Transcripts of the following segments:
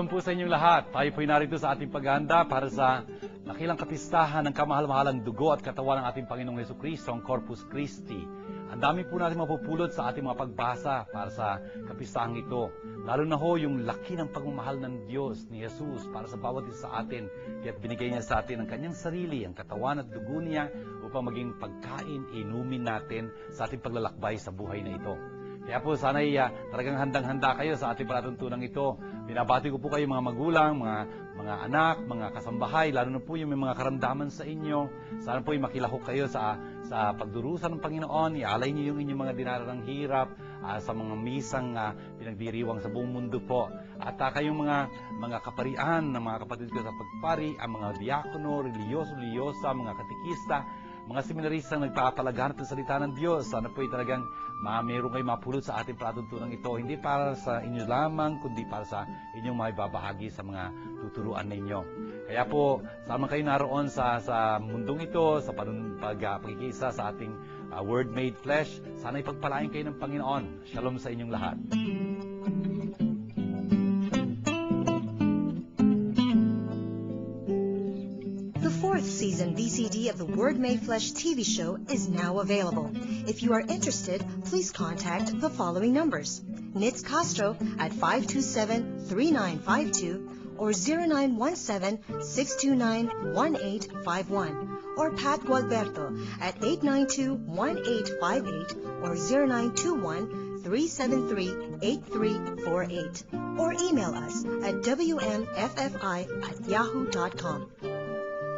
Shalom po sa inyong lahat. Tayo po'y narito sa ating paghahanda para sa dakilang kapistahan ng kamahal-mahalang dugo at katawan ng ating Panginoong Hesukristo, ang Corpus Christi. Ang dami po natin mapupulot sa ating mga pagbasa para sa kapistahang ito. Lalo na ho yung laki ng pagmamahal ng Diyos ni Jesus para sa bawat isa sa atin. Kaya't binigay niya sa atin ang kanyang sarili, ang katawan at dugo niya upang maging pagkain, inumin natin sa ating paglalakbay sa buhay na ito. Kaya po sana'y talagang handang-handa kayo sa ating palatuntunan ito. Binabati ko po kayo mga magulang, mga anak, mga kasambahay, lalo na po yung may mga karamdaman sa inyo. Sana po makilahok kayo sa pagdurusa ng Panginoon. Ialay niyo yung inyong mga dinararang hirap sa mga misang pinagdiriwang sa buong mundo po. At kayong mga kaparian ng mga kapatid ko sa pagpari, ang mga diakono, reliyoso-liyosa, mga katikista, mga seminaristang nagpapalaganap ng salita ng Diyos. Sana po talagang mayroon kayo mapulot sa ating palatuntunan ito. Hindi para sa inyo lamang, kundi para sa inyong maibabahagi sa mga tuturuan ninyo. Kaya po, sama kayo naroon sa mundong ito, sa pagkikisa sa ating Word Made Flesh. Sana ipagpalain kayo ng Panginoon. Shalom sa inyong lahat. Season VCD of the Word Made Flesh TV show is now available. If you are interested, please contact the following numbers. Nitz Castro at 527-3952 or 0917-629-1851 or Pat Gualberto at 892-1858 or 0921-373-8348 or email us at wmffi@yahoo.com.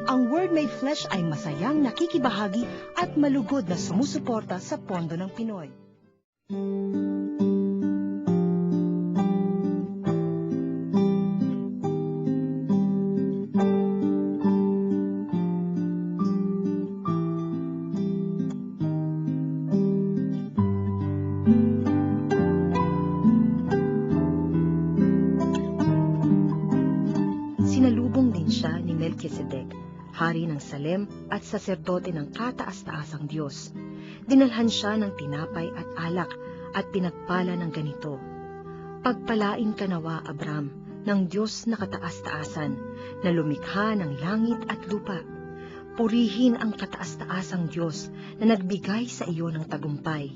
Ang Word Made Flesh ay masayang nakikibahagi at malugod na sumusuporta sa pondo ng Pinoy. Sinalubong din siya ni Melchizedek, hari ng Salem at saserdote ng kataas-taasang Diyos. Dinalhan siya ng tinapay at alak at pinagpala ng ganito: Pagpalain ka nawa, Abram, ng Diyos na kataas-taasan, na lumikha ng langit at lupa. Purihin ang kataas-taasang Diyos na nagbigay sa iyo ng tagumpay.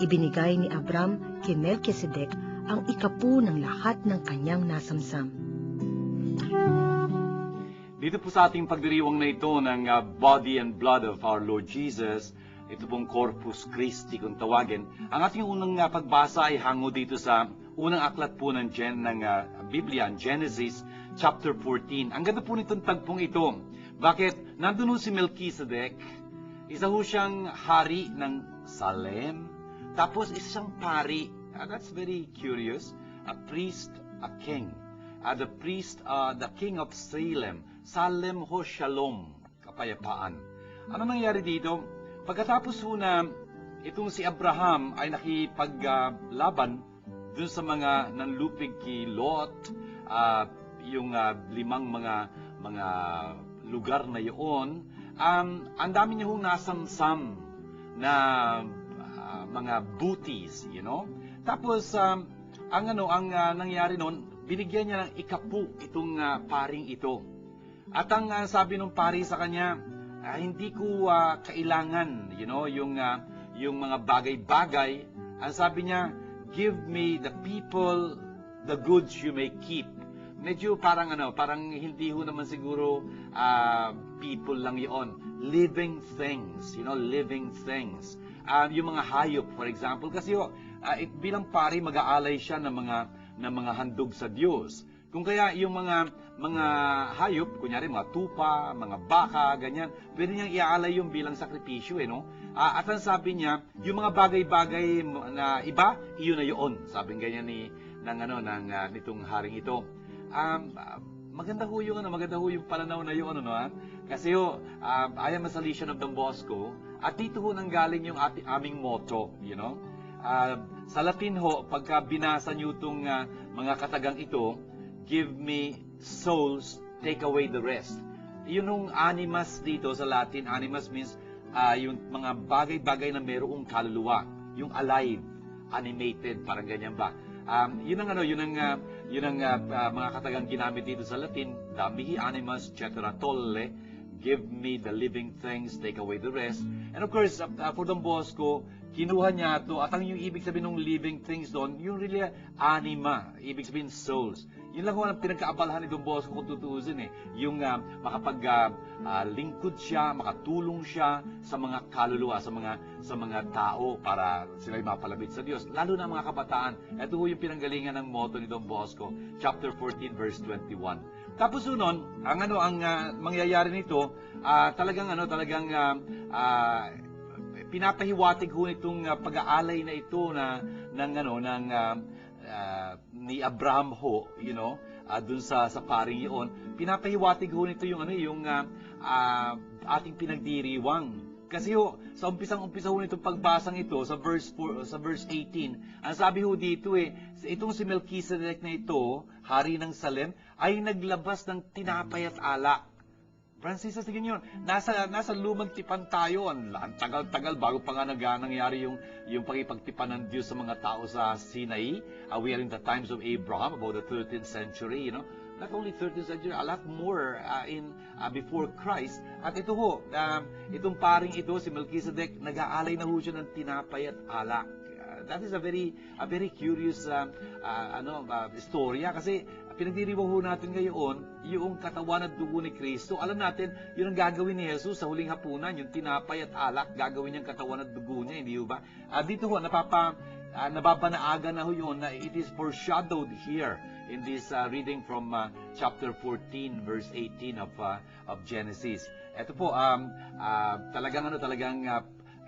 Ibinigay ni Abram kay Melchizedek ang ikapu ng lahat ng kanyang nasamsam. Dito po sa ating pagdiriwang na ito ng body and blood of our Lord Jesus, ito pong Corpus Christi kung tawagin. Ang ating unang pagbasa ay hango dito sa unang aklat po ng Biblia, Genesis chapter 14. Ang ganda po nitong tagpong ito. Bakit? Nandun si Melchizedek, isa ho siyang hari ng Salem, tapos isa siyang pari. That's very curious. A priest, a king. The priest, the king of Salem. Salem ho Shalom, kapayapaan. Ano nangyari dito? Pagkatapos ho na itong si Abraham ay nakipaglaban dun sa mga nanlupig kay Lot, yung limang mga lugar na yun, ang dami niya hong nasamsam na mga booties, you know? Tapos, ang nangyari noon, binigyan niya ng ikapu itong paring ito. At ang sabi ng pari sa kanya, hindi ko kailangan, you know, yung mga bagay-bagay. Ang sabi niya, give me the people, the goods you may keep. Medyo parang hindi ho naman siguro people lang yon. Living things, you know, living things. Yung mga hayop, for example, kasi bilang pari, mag-aalay siya ng mga handog sa Diyos. Kung kaya yung mga hayop, kunyari mga tupa, mga baka, ganyan, pwede niyang iaalay yung bilang sakripisyo, no? At ang sabi niya, yung mga bagay-bagay na iba, iyon na yun. Sabi ganyan nitong haring ito. Maganda ho yung pananaw na yun, no? Kasi I am a Salesian of Don Bosco, at dito ho nanggaling yung aming motto, you know? Sa Latin ho, pagka binasa niyo itong mga katagang ito, give me souls, take away the rest. Yun yung animus dito sa Latin. Animus means yung mga bagay-bagay na mayroong kaluluwa. Yung alive, animated, parang ganyan ba. Yun ang yun ang mga katagang ginamit dito sa Latin, damihi animas cetera tolle, give me the living things, take away the rest. And of course, for Don Bosco, kinuha niya ito, at ang yung ibig sabihin ng living things doon, yung really anima, ibig sabihin souls. Yun lang kung ang pinagkaabalahan ni Don Bosco kung tutuusin yung lingkod siya, makatulong siya sa mga kaluluwa, sa mga tao para sila'y mapalapit sa Diyos. Lalo na mga kabataan. Ito yung pinanggalingan ng motto ni Don Bosco, chapter 14, verse 21. Tapos nun, ang mangyayari nito, talagang pinapahiwatig ho nitong pag-aalay na ito ni Abraham ho, dun sa paring iyon. Pinapahiwatig ho nito yung ating pinagdiriwang. Kasi ho, sa umpisa ho nitong pagbasang ito, sa verse 18, ang sabi ho dito itong si Melchizedek na ito, hari ng Salem, ay naglabas ng tinapay at alak. Francis, tingin yun. Nasa lumang tipan tayo. Ang tagal-tagal bago pa nga nangyari yung pagipagtipan ng Diyos sa mga tao sa Sinai. We are in the times of Abraham, about the 13th century, Not only 13th century, a lot more before Christ. At ito ho, itong paring ito, si Melchizedek, nag-aalay na ho siya ng tinapay at alak. That is a very curious istorya kasi pinagdiriwang ho natin ngayon yung katawan at dugo ni Kristo. Alam natin, yun ang gagawin ni Jesus sa huling hapunan, yung tinapay at alak, gagawin niyang katawan at dugo niya, hindi ba? Dito ho, nababanaagan na ho yun na it is foreshadowed here in this reading from chapter 14, verse 18 of Genesis. Ito po, talagang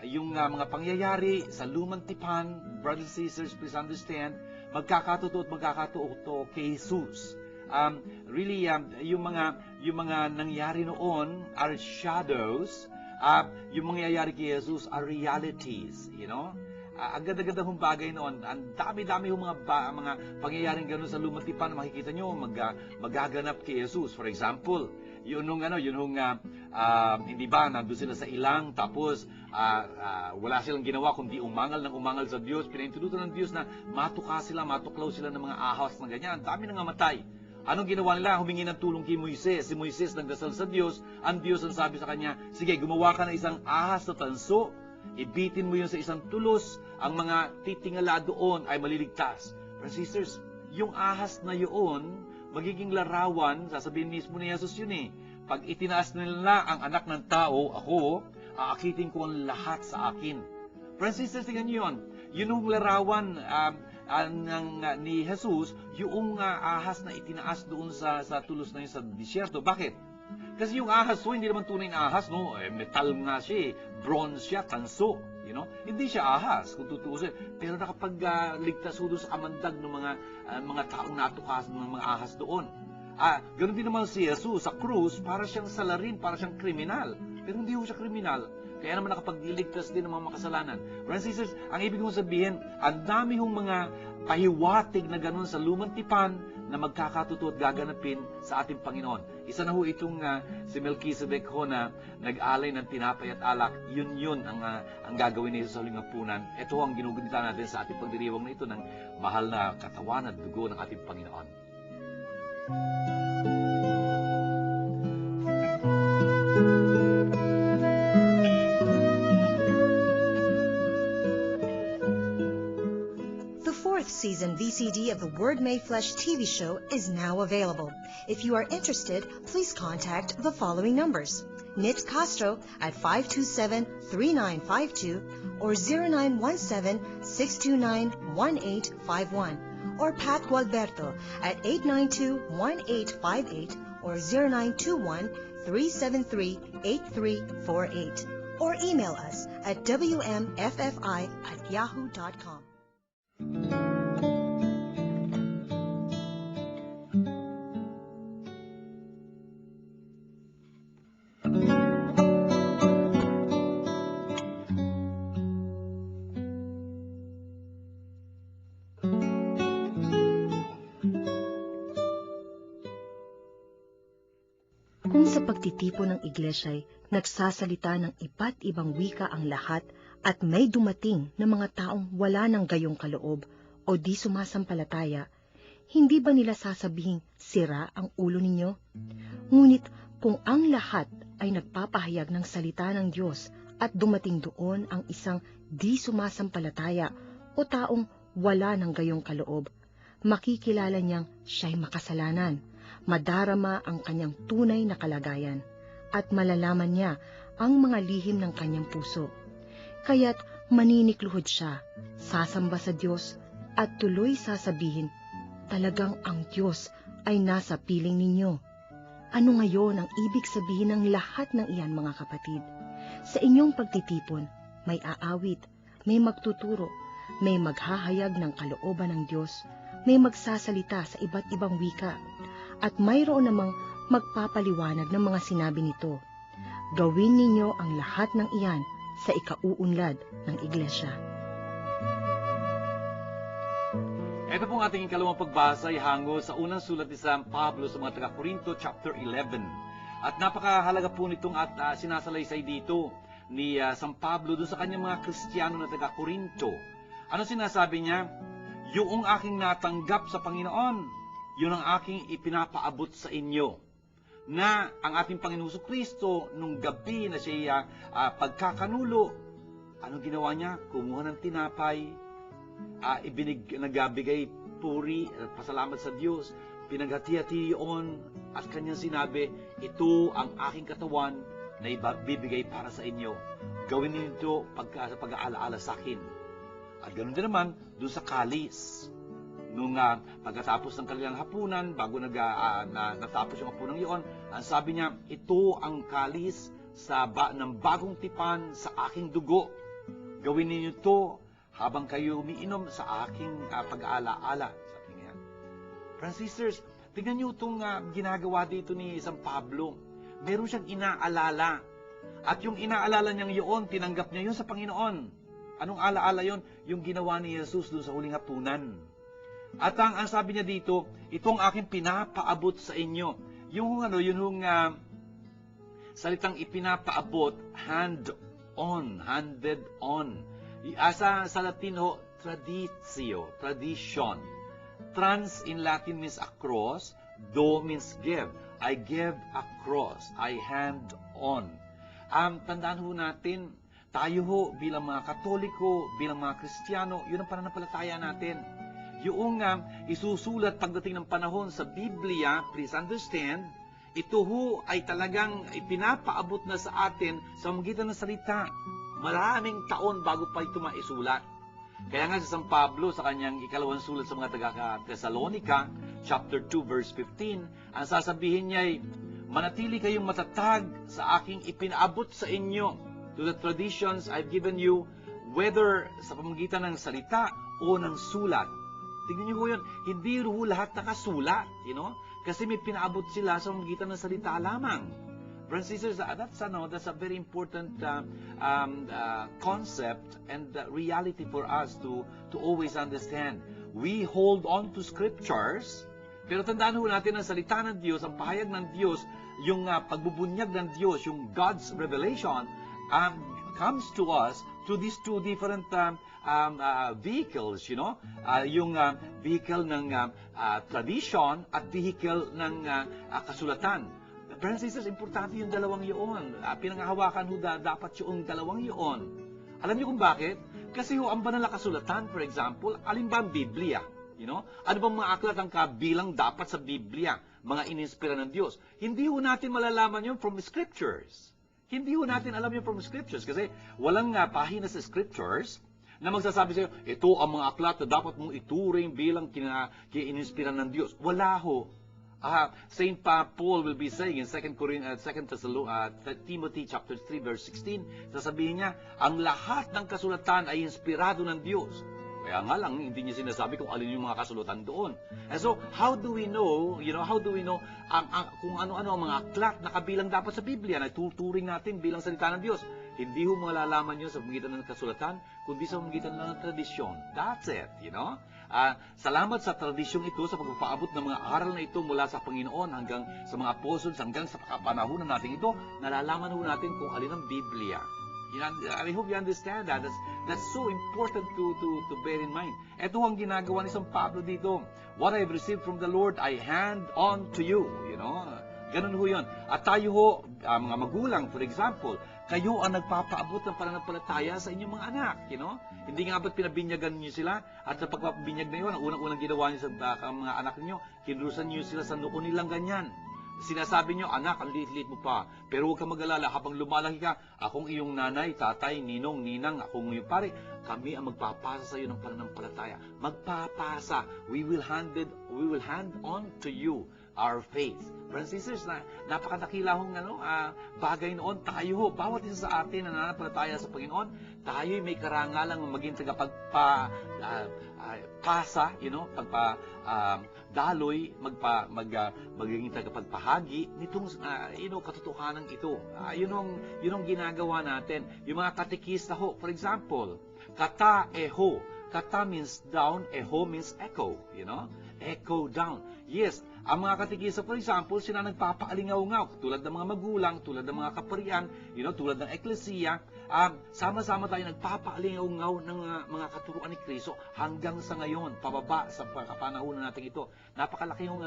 yung mga pangyayari sa lumang tipan, brothers and sisters, please understand, magkakatotoo at magkakatotoo kay Jesus. Really, yung mga nangyari noon are shadows. Yung mangyayari kay Jesus are realities, ang ganda-ganda hong bagay noon. Ang dami-dami hong mga pangyayaring gano'n sa lumang tipan na makikita nyo magaganap kay Jesus. For example, hindi ba, nandun sila sa ilang, tapos wala silang ginawa kundi umangal sa Diyos. Pinaintudutan ng Diyos na matuklaw sila ng mga ahas na ganyan. Ang dami nang namatay. Anong ginawa nila? Humingi ng tulong kay Moises. Si Moises nagdasal sa Diyos. Ang Diyos ang sabi sa kanya, sige, gumawa ka ng isang ahas na tanso, ibitin mo yun sa isang tulos, ang mga titingala doon ay maliligtas. Brothers and sisters, yung ahas na yun, magiging larawan, sasabihin mismo ni Jesus yun Pag itinaas nila ang anak ng tao, ako, aakitin ko ang lahat sa akin. Brothers and sisters, tingnan nyo yun. Yun yung larawan ni Jesus, yung ahas na itinaas doon sa tulos na yun sa disyerto. Bakit? Kasi yung ahas hindi naman tunay na ahas, metal nga siya, bronze siya, tanso, Hindi siya ahas, kung tutuusin. Pero nakapagligtas doon sa kamandag ng mga taong natukasan ng mga ahas doon. Ganun din naman si Jesus sa krus, para siyang salarin, para siyang kriminal. Pero hindi siya kriminal. Kaya naman nakapagliligtas din ng mga makasalanan. Brothers and sisters, ang ibig kong sabihin, ang dami hong mga pahiwatig na ganun sa lumang tipan na magkakatotoo at gaganapin sa ating Panginoon. Isa na ho itong si Melchizedek ho na nag-alay ng tinapay at alak. Yun ang gagawin ni Jesus sa huling hapunan. Ito ang ginugunita natin sa ating pagdiriwang na ito ng mahal na katawan at dugo ng ating Panginoon. Season VCD of the Word Made Flesh TV show is now available. If you are interested, please contact the following numbers. Nit Castro at 527-3952 or 0917-629-1851 or Pat Gualberto at 892-1858 or 0921-373-8348 or email us at wmffi@yahoo.com. Kung sa pagtitipon ng iglesya ay nagsasalita ng iba't ibang wika ang lahat at may dumating na mga taong wala ng gayong kaloob o di sumasampalataya, hindi ba nila sasabihing sira ang ulo ninyo? Ngunit kung ang lahat ay nagpapahayag ng salita ng Diyos at dumating doon ang isang di sumasampalataya o taong wala ng gayong kaloob, makikilala niyang siya'y makasalanan, madarama ang kanyang tunay na kalagayan, at malalaman niya ang mga lihim ng kanyang puso. Kaya't maninikluhod siya, sasamba sa Diyos, at tuloy sasabihin, talagang ang Diyos ay nasa piling ninyo. Ano ngayon ang ibig sabihin ng lahat ng iyan, mga kapatid? Sa inyong pagtitipon, may aawit, may magtuturo, may maghahayag ng kalooban ng Diyos, may magsasalita sa iba't ibang wika, at mayroon namang magpapaliwanag ng mga sinabi nito. Gawin ninyo ang lahat ng iyan sa ikauunlad ng iglesia. Ito pong ating ikalawang pagbasa ay hango sa unang sulat ni San Pablo sa mga taga-Korinto, chapter 11. At napakahalaga po nitong sinasalaysay dito ni San Pablo doon sa kanyang mga Kristiyano na taga-Korinto. Ano sinasabi niya? Yung aking natanggap sa Panginoon, yun ang aking ipinapaabot sa inyo. Na ang ating Panginoon Kristo, nung gabi na siya pagkakanulo, ano ginawa niya? Kumuha ng tinapay, nagbigay puri at pasalamat sa Diyos, pinaghati-hati yun, at kanyang sinabi, ito ang aking katawan na ibibigay para sa inyo. Gawin niyo ito sa pag-aalaala sa akin. At ganoon din naman doon sa kalis. Nung pagkatapos ng kanilang hapunan, bago natapos yung hapunan yun, ang sabi niya, ito ang kalis ng bagong tipan sa aking dugo. Gawin niyo ito habang kayo umiinom sa aking pag-aalaala. Sabi niya. Friends, sisters, tingnan niyo itong ginagawa dito ni San Pablo. Meron siyang inaalala. At yung inaalala niyang yun, tinanggap niya yun sa Panginoon. Anong alaala yun? Yung ginawa ni Jesus doon sa huling hapunan. At ang sabi niya dito, itong aking pinapaabot sa inyo. Yung salitang ipinapaabot, handed on. Sa Latin ho, traditio, tradition. Trans in Latin means across, do means give. I give across, I hand on. Tandaan ho natin, tayo ho bilang mga Katoliko, bilang mga Kristiyano, yun ang pananampalataya natin. Yung isusulat pagdating ng panahon sa Biblia, please understand, ito ho ay talagang ipinapaabot na sa atin sa magitan ng salita. Maraming taon bago pa ito maisulat. Kaya nga sa San Pablo, sa kanyang ikalawang sulat sa mga taga-Thessalonica, chapter 2, verse 15, ang sasabihin niya ay, manatili kayong matatag sa aking ipinaabot sa inyo, to the traditions I've given you, whether sa pamamagitan ng salita o ng sulat. Tignan niyo po yun, hindi ro lahat nakasulat, kasi may pinaabot sila sa pamamagitan ng salita lamang. Brothers and sisters, that's a very important concept and reality for us to always understand. We hold on to scriptures, pero tandaan ho natin ang salita ng Diyos, ang pahayag ng Diyos, yung pagbubunyag ng Diyos, yung God's revelation, comes to us through these two different vehicles, yung vehicle ng tradition at vehicle ng kasulatan. Brothers and sisters, importante yung dalawang yun. Pinangahawakan ho dapat yung dalawang yun. Alam niyo kung bakit? Kasi ang banal na kasulatan, for example, alin ba ang Biblia? Ano bang mga aklat ang kabilang dapat sa Biblia? Mga ininspira ng Diyos. Hindi ho natin malalaman yun from Scriptures. Hindi ho natin alam yun from Scriptures. Kasi walang pahina sa Scriptures na magsasabi sa'yo, ito ang mga aklat na dapat mong ituring bilang ininspira ng Diyos. Wala ho. Saint Paul will be saying in 2 Timothy chapter 3 verse 16, sasabihin niya, ang lahat ng kasulatan ay inspirado ng Diyos. Kaya nga lang, hindi niya sinasabi kung alin yung mga kasulatan doon. And so, how do we know kung ano-ano ang mga aklat na kabilang dapat sa Biblia na tuturing natin bilang salita ng Diyos? Hindi ho malalaman yun sa pamagitan ng kasulatan, kundi sa pamagitan ng tradisyon. That's it, Salamat sa tradisyong ito, sa pagpapaabot ng mga aral na ito mula sa Panginoon hanggang sa mga apostles, hanggang sa kapanahunan natin ito, nalalaman ho natin kung alin ang Biblia. I hope you understand that. That's so important to bear in mind. Ito ang ginagawa ni San Pablo dito. What I have received from the Lord, I hand on to you. Ganun ho yun. At tayo ho, mga magulang, for example, kayo ang nagpapaabot ng pananampalataya sa inyong mga anak. Hindi nga ba't pinabinyagan niyo sila? At sa pagpapabinyag na yun, ang unang-unang ginawa niyo sa mga anak niyo, kinurusan niyo sila sa noo nilang ganyan. Sinasabi niyo, anak, ang liit-liit mo pa. Pero huwag kang mag-alala, habang lumalaki ka, akong iyong nanay, tatay, ninong, ninang, akong iyong pare, kami ang magpapasa sa iyo ng pananampalataya. Magpapasa. We will hand on to you our faith. Brothers and sisters, napakadakilahong bagay noon. Tayo ho, bawat isa sa atin na nananampalataya sa Panginoon, tayo'y may karangalang maging tagapagpasa, daloy, magiging tagapagpahagi nitong katotohanan ito. Yun ang ginagawa natin. Yung mga katekista ho, for example, kata eho. Kata means down, eho means echo, echo down. Yes, ang mga katekista, for example, sila nagpapaalingaw-ngaw, tulad ng mga magulang, tulad ng mga kaparian, tulad ng eklesiya, sama-sama tayo nagpapaalingaw-ngaw ng mga katuruan ni Kristo hanggang sa ngayon, pababa sa panahon natin ito. Napakalaki yung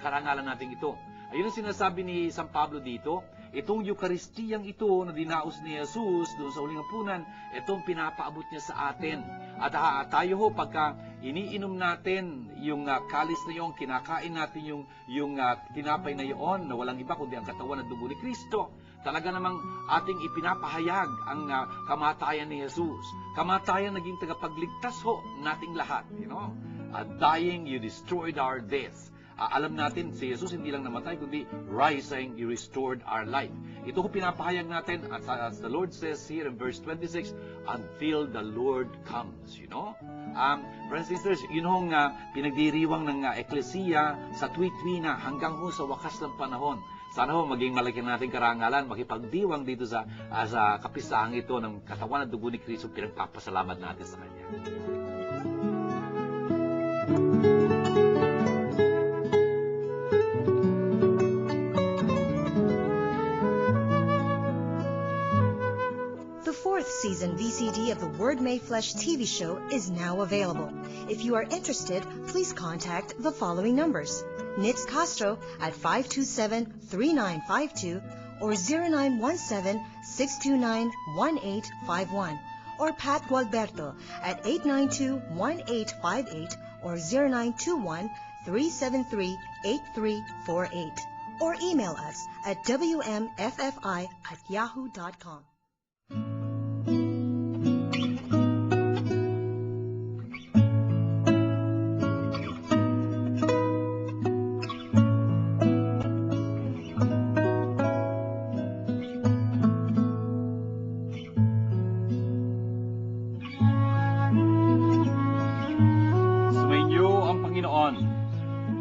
karangalan natin ito. Ayun ang sinasabi ni San Pablo dito, itong Eukaristiyang ito na dinaos ni Jesus doon sa huling hapunan, itong pinapaabot niya sa atin. At tayo ho, pagka iniinom natin yung kalis na yung kinakain natin yung tinapay na yun, na walang iba kundi ang katawan at dugo ni Kristo, talaga namang ating ipinapahayag ang kamatayan ni Jesus. Kamatayan naging tagapagligtas ho nating lahat. Dying, you destroyed our death. Alam natin, si Jesus hindi lang namatay, kundi rising, you restored our life. Ito ko pinapahayag natin, as the Lord says here in verse 26, until the Lord comes, Brothers and sisters, yun hong pinagdiriwang ng eklesiya sa tuwi-tuwi na hanggang ho sa wakas ng panahon. Sana ho maging malaki nating karangalan, makipagdiwang dito sa kapisahang ito ng katawan at dugo ni Kristo, pinagpapasalamat natin sa Kanya. Season VCD of the Word Made Flesh TV show is now available. If you are interested, please contact the following numbers. Nitz Castro at 527-3952 or 0917-629-1851 or Pat Gualberto at 892-1858 or 0921-373-8348 or email us at wmffi@yahoo.com.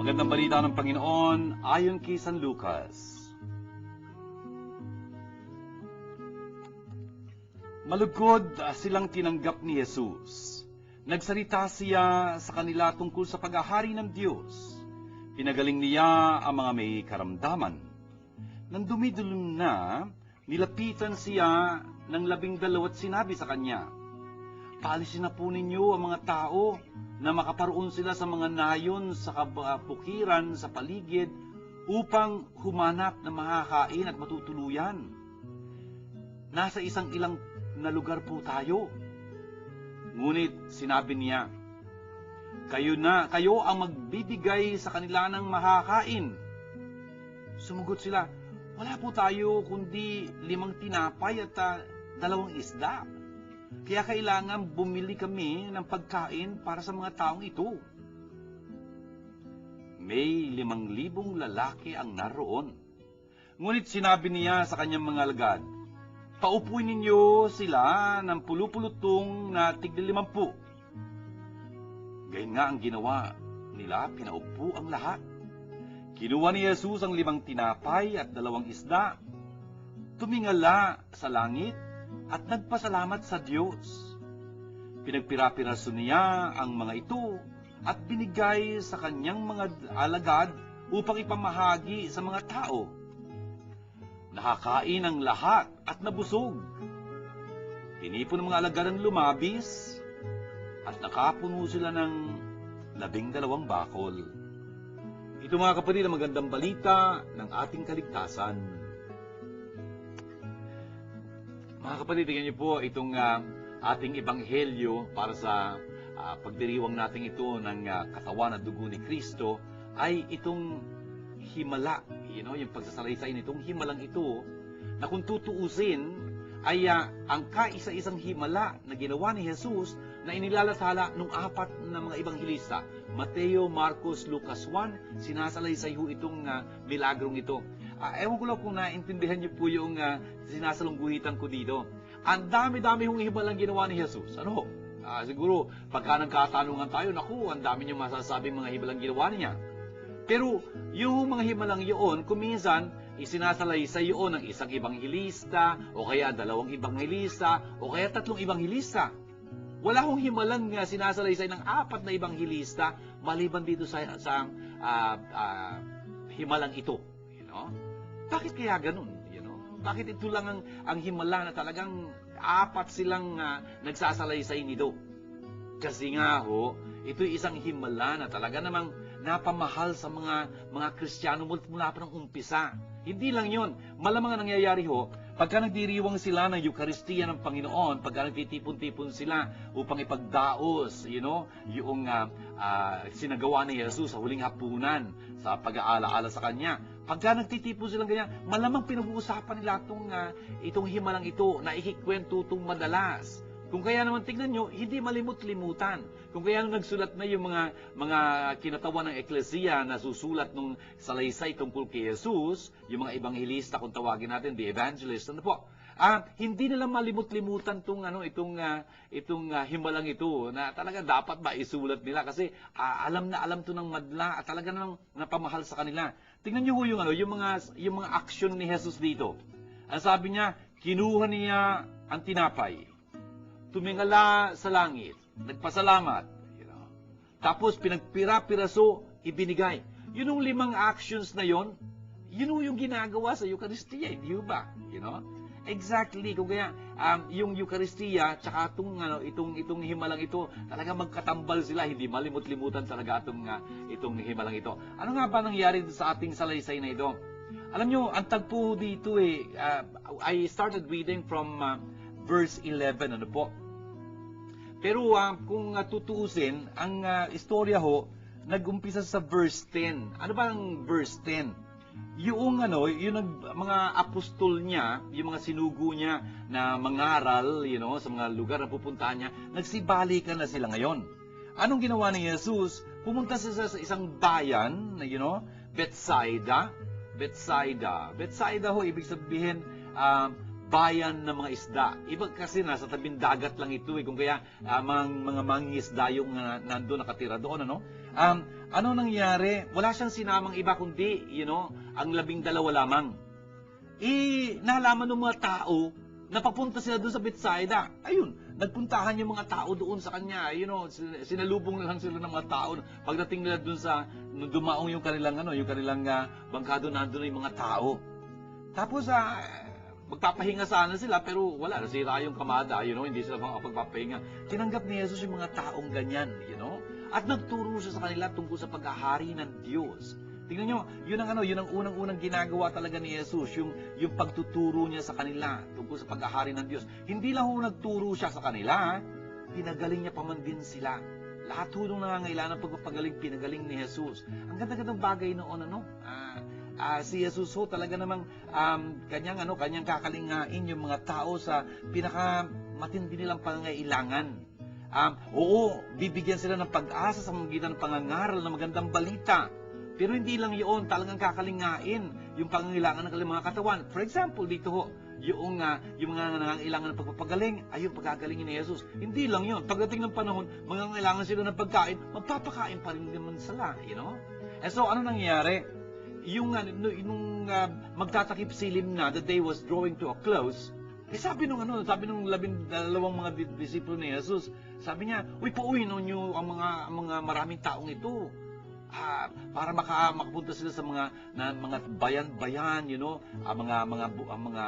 Magandang balita ng Panginoon ayon kay San Lucas. Malugod silang tinanggap ni Jesus. Nagsalita siya sa kanila tungkol sa paghahari ng Diyos. Pinagaling niya ang mga may karamdaman. Nang dumidulong na, nilapitan siya ng 12 at sinabi sa kanya, paalisin na po ninyo ang mga tao na makaparoon sila sa mga nayon sa kabukiran sa paligid upang humanap na makakain at matutuluyan. Nasa isang ilang na lugar po tayo. Ngunit sinabi niya, kayo ang magbibigay sa kanila ng makakain. Sumugot sila, wala po tayo kundi 5 tinapay at 2 isda. Kaya kailangan bumili kami ng pagkain para sa mga taong ito. May 5,000 lalaki ang naroon. Ngunit sinabi niya sa kanyang mga alagad, paupuin ninyo sila ng pulupulutong na tig-50. Gayun nga ang ginawa nila, pinaupo ang lahat. Kinuha ni Jesus ang 5 tinapay at 2 isda, tumingala sa langit, at nagpasalamat sa Diyos. Pinagpira-piraso niya ang mga ito at binigay sa kanyang mga alagad upang ipamahagi sa mga tao. Nakakain ang lahat at nabusog. Tinipon ng mga alagaran lumabis at nakapuno sila ng 12 bakol. Ito mga kapatid ang magandang balita ng ating kaligtasan. Mga kapatid, tingnan niyo po itong ating ebanghelyo para sa pagdiriwang natin ito ng katawan at dugo ni Kristo ay itong himala, yung pagsasalaysay nitong himalang ito na kung tutuusin ay ang kaisa-isang himala na ginawa ni Jesus na inilalathala ng 4 na mga ebanghelista. Mateo, Marcos, Lucas 1, sinasalaysay ho itong milagrong ito. Ewan ko lang kung naintindihan niyo po yung sinasalungguhitan ko dito. Ang dami-dami hong himalang ginawa ni Jesus. Ano? Siguro, pagka nagkatanungan tayo, naku, ang dami niyong masasabing mga himalang ginawa niya. Pero, yung mga himalang yun, kuminsan, isinasalaysay yun ng isang ebanghelista, o kaya 2 ebanghelista, o kaya 3 ebanghelista. Wala hong himalang sinasalaysay ng 4 na ebanghelista, maliban dito sa himalang ito. Bakit kaya ganun? Bakit ito lang ang himala na talagang 4 silang nagsasalaysay nito? Kasi nga ho, ito'y isang himala na talaga namang napamahal sa mga Kristiyano mula pa ng umpisa. Hindi lang yon. Malamang ang nangyayari ho, pagka nagdiriwang sila ng Eucharistia ng Panginoon, pagka nagtitipon-tipon sila upang ipagdaos, yung sinagawa ni Jesus sa huling hapunan sa pag-aalaala sa Kanya. Pagka nagtitipon silang ganyan, malamang pinag-uusapan nila itong himalang ito na ikikwento itong madalas. Kung kaya naman tingnan nyo, hindi malimut-limutan. Kung kaya nung nagsulat na yung mga kinatawan ng Eklesiya na susulat nung salaysay tungkol kay Jesus, yung mga ebanghelista, kung tawagin natin, the evangelist, hindi nila malimut-limutan itong himalang ito na talaga dapat maisulat nila kasi alam na alam to ng madla at talaga nang napamahal sa kanila. Tingnan niyo ho yung mga action ni Jesus dito. Ang sabi niya, kinuha niya ang tinapay, tumingala sa langit, nagpasalamat, tapos pinagpira-piraso, ibinigay. Yun yung 5 actions na yon, yun yung ginagawa sa Eucharistia, di ba? Exactly. Kung kaya yung Eucharistia tsaka itong himalang ito, talaga magkatambal sila, hindi malimut-limutan talaga itong himalang ito. Ano nga ba nangyari sa ating salaysay na ito? Alam nyo, ang tagpo dito I started reading from verse 11, Pero kung tutuusin, ang istorya ho, nag-umpisa sa verse 10. Ano ba ang verse 10? Yung mga apostol niya, yung mga sinugo niya na mangaral, sa mga lugar na pupuntahan niya, nagsibalikan na sila ngayon. Anong ginawa ni Jesus? Pumunta sila sa isang bayan, Bethsaida. Bethsaida ho, ibig sabihin, bayan ng mga isda. Iba kasi nasa tabing dagat lang ito kung kaya mga mangingisda yung nandun nakatira doon, ano nangyari? Wala siyang sinamang iba kundi, ang 12 lamang. Nalaman ng mga tao na papunta sila doon sa Bethsaida. Ayun, nagpuntahan yung mga tao doon sa kanya. Sinalubong lang sila ng mga tao. Pagdating nila doon dumaong yung kanilang bangka doon, nandun yung mga tao. Tapos, magpapahinga sana sila, pero wala, nasira yung kamada, hindi sila makapagpapahinga. Tinanggap ni Jesus yung mga taong ganyan, at nagturo siya sa kanila tungkol sa paghahari ng Diyos. Tingnan nyo, yun ang unang-unang ginagawa talaga ni Jesus, yung pagtuturo niya sa kanila tungkol sa paghahari ng Diyos. Hindi lang nagturo siya sa kanila, pinagaling niya pa man din sila. Lahat ng nangangailangan ng pagpapagaling, pinagaling ni Jesus. Ang ganda-gandang bagay noon, si Jesus ho talaga namang kanyang kakalingain yung mga tao sa pinakamatindi nilang pangangailangan. Oo, bibigyan sila ng pag-asa sa magitan ng pangangaral ng magandang balita. Pero hindi lang yun, talagang kakalingain yung pangangailangan ng kanilang mga katawan. For example, dito ho, yung mga nangangailangan ng pagpapagaling ay yung pagkagalingin ni Jesus. Hindi lang yun. Pagdating ng panahon, mangangailangan sila ng pagkain, magpapakain pa rin naman sila, And so, ano nangyayari? Nung magtatakip silim na, the day was drawing to a close, sabi nung 12 mga disipulo ni Jesus, sabi niya, pauwiin niyo ang mga maraming taong ito. para makapunta sila sa mga bayan-bayan, mga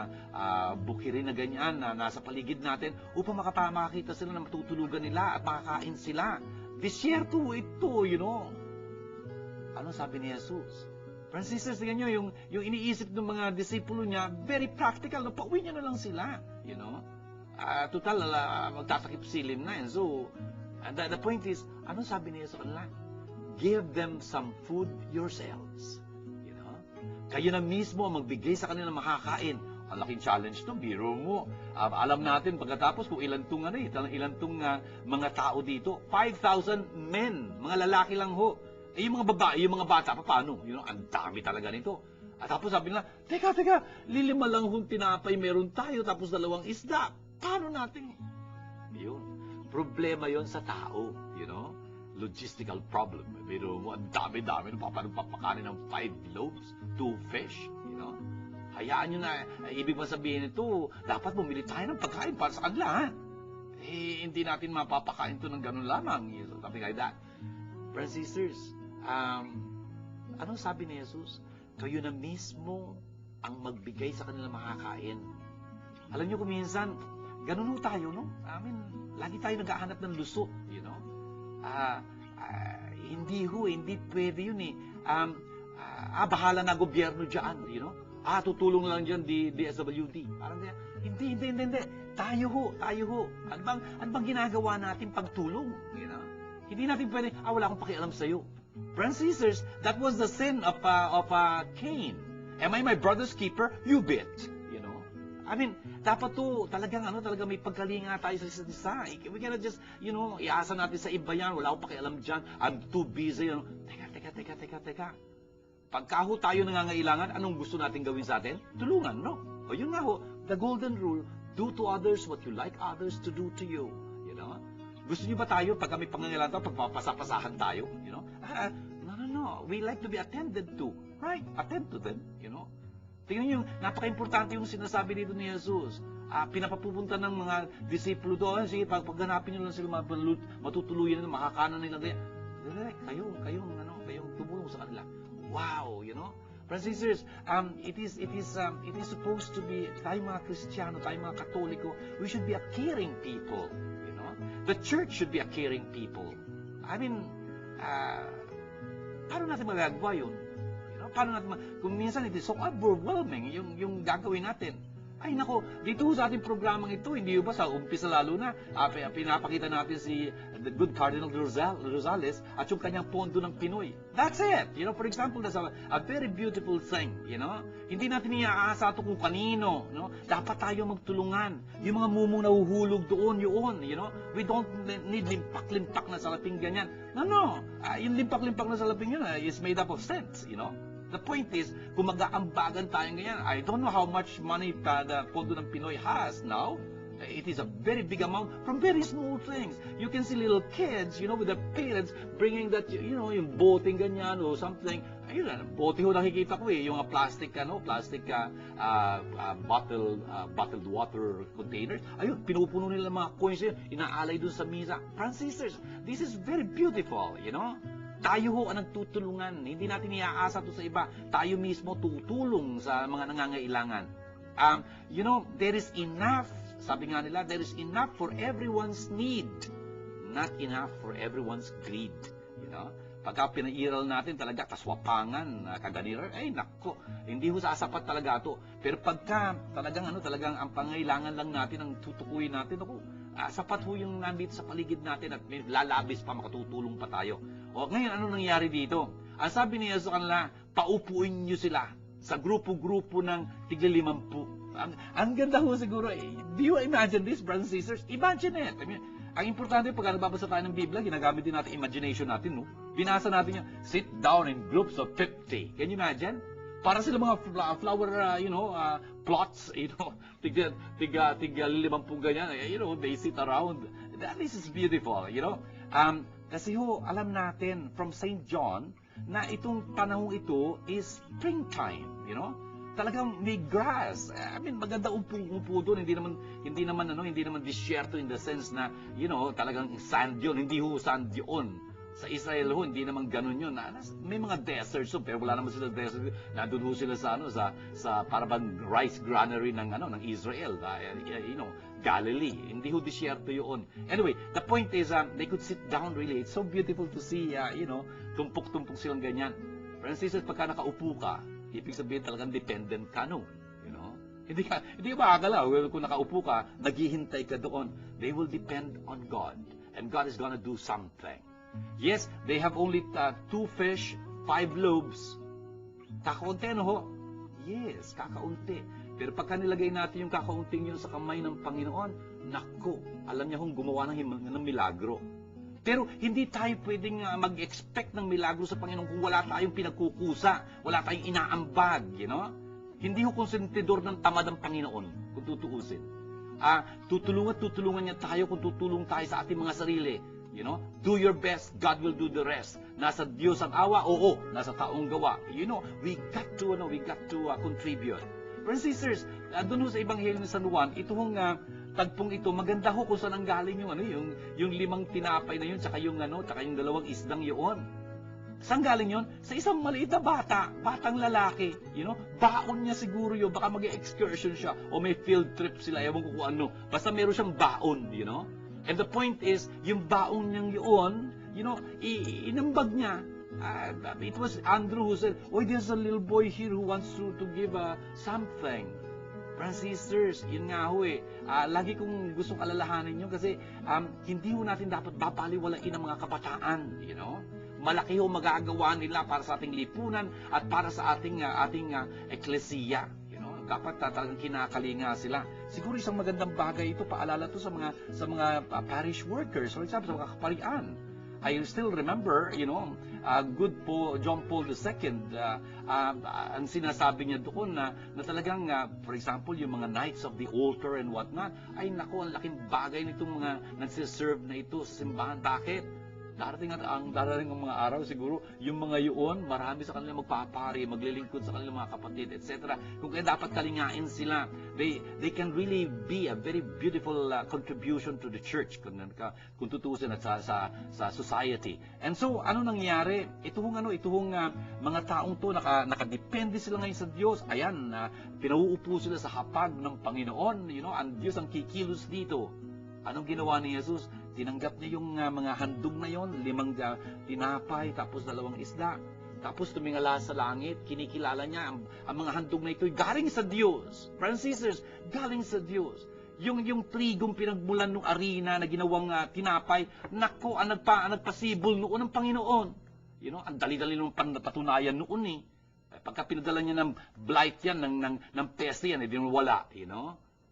bukirin na ganyan na nasa paligid natin upang makakita sila na matutulugan nila at makakain sila. Disyerto ito, Ano sabi ni Jesus? Friends, sisters, tingnan nyo, yung iniisip ng mga disipulo niya, very practical, pauwi niya na lang sila, Total, magtatakip silim na yan. So, the point is, ano sabi ni Jesus kanila? Give them some food yourselves. Kayo na mismo magbigay sa kanila makakain. Ang laking challenge to, biro mo. Alam natin pagkatapos kung ilan tong mga tao dito. 5,000 men, mga lalaki lang ho. Yung mga babae, yung mga bata, paano? Ang dami talaga nito. At tapos sabi nila, teka, 5 lang hong tinapay meron tayo, tapos 2 isda. Paano natin? Yun. Problema yon sa tao, Logistical problem. Pero ang dami-dami, paano papakanin ng 5 loaves, 2 fish, Hayaan nyo na, ibig sabihin ito, dapat bumili tayo ng pagkain para sa kanila, ha? Hindi natin mapapakain ito ng ganun lamang, something like that. Friends, sisters, anong sabi ni Jesus? Kayo na mismo ang magbigay sa kanila makakain. Alam nyo kung minsan, ganun tayo, lagi tayo naghahanap ng lusot, hindi pwede yun bahala na gobyerno dyan, tutulong lang dyan DSWD. Parang hindi. Tayo ho. Ano bang ginagawa natin pagtulong, Hindi natin pwede, wala akong pakialam sa'yo. Friends, sisters, that was the sin of Cain. Am I my brother's keeper? You bet. Dapat to, talagang may pagkalinga tayo sa isa't isa. We cannot just, iasa natin sa iba yan. Wala akong pakialam dyan. I'm too busy. Teka. Pagka tayo nangangailangan, anong gusto natin gawin sa atin? Tulungan, no? O yun nga the golden rule, do to others what you like others to do to you. Gusto niyo ba tayo, pag kami pangangailangan tayo, pagpapasapasahan tayo? No. We like to be attended to. Right? Attend to them, Tingnan niyo, napaka-importante yung sinasabi dito ni Jesus. Pinapapupunta ng mga disipulo doon, sige, paghanapin niyo lang sila matutuluyan na makakanan nila. Kayong tumulong sa kanila. Wow, Friends and sisters, it is supposed to be, tayo mga Kristiyano, tayo mga Katoliko, we should be a caring people, The church should be a caring people. Paano natin magagawa yun? Paano natin, kung minsan it is so overwhelming yung gagawin natin. Ay nako, dito sa ating programang ito, hindi ba sa umpisa lalo na, pinapakita natin si the good Cardinal Rosales at yung kanyang pondo ng Pinoy. That's it! For example, that's a very beautiful thing, Hindi natin iaasa ito kung kanino, Dapat tayo magtulungan. Yung mga mumong nahuhulog doon, We don't need limpak-limpak na salaping ganyan. No. Yung limpak-limpak na salaping yun is made up of cents, The point is, kung mag-aambagan tayo ngayon, I don't know how much money the pondo ng Pinoy has now. It is a very big amount from very small things. You can see little kids, with their parents bringing that, yung boating ganyan or something. Ayun, bote ho nakikita ko yung plastic bottled water containers. Ayun, pinupuno nila mga coins yun, inaalay dun sa misa. Friends, sisters, this is very beautiful, Tayo ho ang nagtutulungan. Hindi natin iaasa to sa iba. Tayo mismo tutulong sa mga nangangailangan. There is enough. Sabi nga nila, there is enough for everyone's need. Not enough for everyone's greed. Pagka pinairal natin talaga, kaswapangan, kaganira, nako, hindi ho sasapat talaga to. Pero pagka talagang ang pangailangan lang natin, ang tutukuyin natin, sapat ho yung nandito sa paligid natin at may lalabis pa, makatutulong pa tayo. O ngayon, ano nangyari dito? Ang sabi niya sa kanila, paupuin nyo sila sa grupo-grupo ng tigli-50. Ang ganda ho siguro. Do you imagine this, brothers and sisters? Imagine it. Ang importante, pag nababasa tayo ng Biblia, ginagamit din natin imagination natin, Binasa natin yung sit down in groups of 50. Can you imagine? Para sila mga flower, plots, tiga 50 ganyan, they sit around. This is beautiful, Kasi alam natin from St. John na itong panahong ito is springtime, Talagang may grass. Maganda umpo doon, hindi naman disyerto in the sense na, talagang sand yun, hindi ho sand yun. Sa Israel ho, hindi naman ganun yun. May mga deserts ho, pero wala naman sila desert. Nandun ho sila sa parang rice granary ng Israel, Galilee. Hindi ho disyerto yun. Anyway, the point is, they could sit down really. It's so beautiful to see, tumpok-tumpok silang ganyan. Friends, pagka nakaupo ka, ibig sabihin talagang dependent ka, no? Hindi ka makakalaw. Kung nakaupo ka, naghihintay ka doon. They will depend on God. And God is gonna do something. Yes, they have only 2 fish, 5 loaves. Kakaunti, ho? Yes, kakaunti. Pero pagka nilagay natin yung kakaunting yun sa kamay ng Panginoon, naku, alam niya kung gumawa ng milagro. Pero hindi tayo pwedeng mag-expect ng milagro sa Panginoon kung wala tayong pinagkukusa, wala tayong inaambag, Hindi ho konsentidor ng tamad ang Panginoon, kung tutuusin. Tutulungan niya tayo kung tutulong tayo sa ating mga sarili. Do your best, God will do the rest. Nasa Diyos ang awa, oo, nasa taong gawa. We got to contribute. Friends and sisters, doon ho sa Ebanghelyo ni San Juan, itong tagpong ito, maganda ho kung saan ang galing yung 5 tinapay na yun, tsaka yung 2 isdang yun. Saan galing yun? Sa isang maliit na batang lalaki. Baon niya siguro yun, baka mag-excursion siya, o may field trip sila, ewan ko kung ano. Basta meron siyang baon, And the point is, yung baong niyang yun, inambag niya. It was Andrew who said, there's a little boy here who wants to give something. Friends, sisters, yun nga ho lagi kong gustong alalahanin yun kasi hindi ho natin dapat babaliwalain ang mga kabataan, Malaki ho magagawa nila para sa ating lipunan at para sa ating eklesiya. Dapat talagang kinakalinga sila. Siguro isang magandang bagay ito, paalala to sa mga parish workers, for example, sa mga kaparian. I still remember, good po John Paul II, ang sinasabi niya doon na talagang, for example, yung mga Knights of the Altar and whatnot, ay naku, ang laking bagay nitong mga nagsiserve na ito sa simbahan. Bakit? Darating ang mga araw siguro, yung mga yun, marami sa kanila magpapari, maglilingkod sa kanilang mga kapatid, etc. Kung kaya dapat kalingain sila, they can really be a very beautiful contribution to the church, kung tutusin at sa society. And so, ano nangyari? Itong mga taong to, nakadepende sila ngayon sa Diyos. Ayan, pinauupo sila sa hapag ng Panginoon. Ang Diyos ang kikilos dito. Anong ginawa ni Jesus? Tinanggap niya yung mga handog na yon, 5 tinapay, tapos 2 isda. Tapos tumingala sa langit, kinikilala niya ang mga handog na ito galing sa Diyos. Friends and sisters, galing sa Diyos. Yung trigong pinagmulan ng arena na ginawang tinapay, nako, ang nagpasibol noon ng Panginoon. Ang dali-dali ng patunayan noon Pagka pinadala niya ng blight yan, ng peste yan, hindi wala,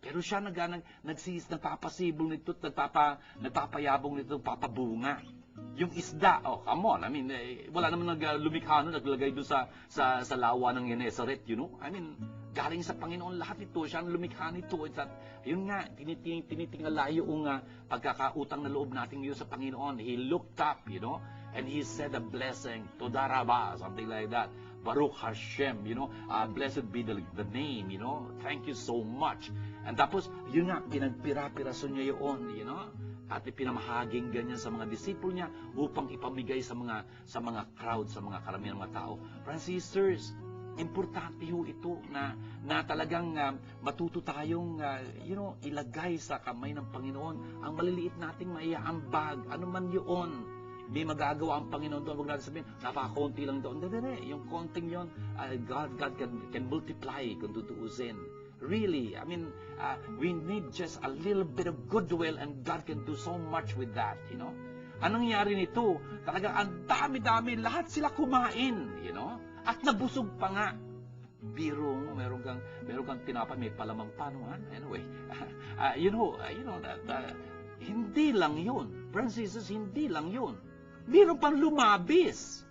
Pero siya nagpapasibol nito, nagpapayabong nito, papabunga. Yung isda, come on, wala naman lumikha naglagay doon sa lawa ng Genesaret, galing sa Panginoon lahat ito, siya ang lumikha nito. Yun nga, tinitingala yung pagkakautang na loob natin yun sa Panginoon. He looked up, and he said a blessing, Todaraba, something like that. Baruch Hashem, blessed be the name, thank you so much. And tapos, yun nga, pinagpira-piraso niya yun, at ipinamahaging ganyan sa mga disipulo niya upang ipamigay sa mga crowd, sa mga karamihan ng mga tao. Friends, sisters, importante ho ito na talagang matuto tayong ilagay sa kamay ng Panginoon ang maliliit nating maiaambag, ano man yun. May magagawa ang Panginoon doon. Huwag natin sabihin, napakakunti lang doon. Hindi. Yung konting yun, God can multiply kung tutuusin. Really, we need just a little bit of goodwill and God can do so much with that, Anong nangyari nito? Talagang ang dami-dami, lahat sila kumain, At nabusog pa nga. Biro mo, meron kang tinapay, may palamang panuhan. Anyway, hindi lang yun. Francis, hindi lang yun. Meron pang lumabis.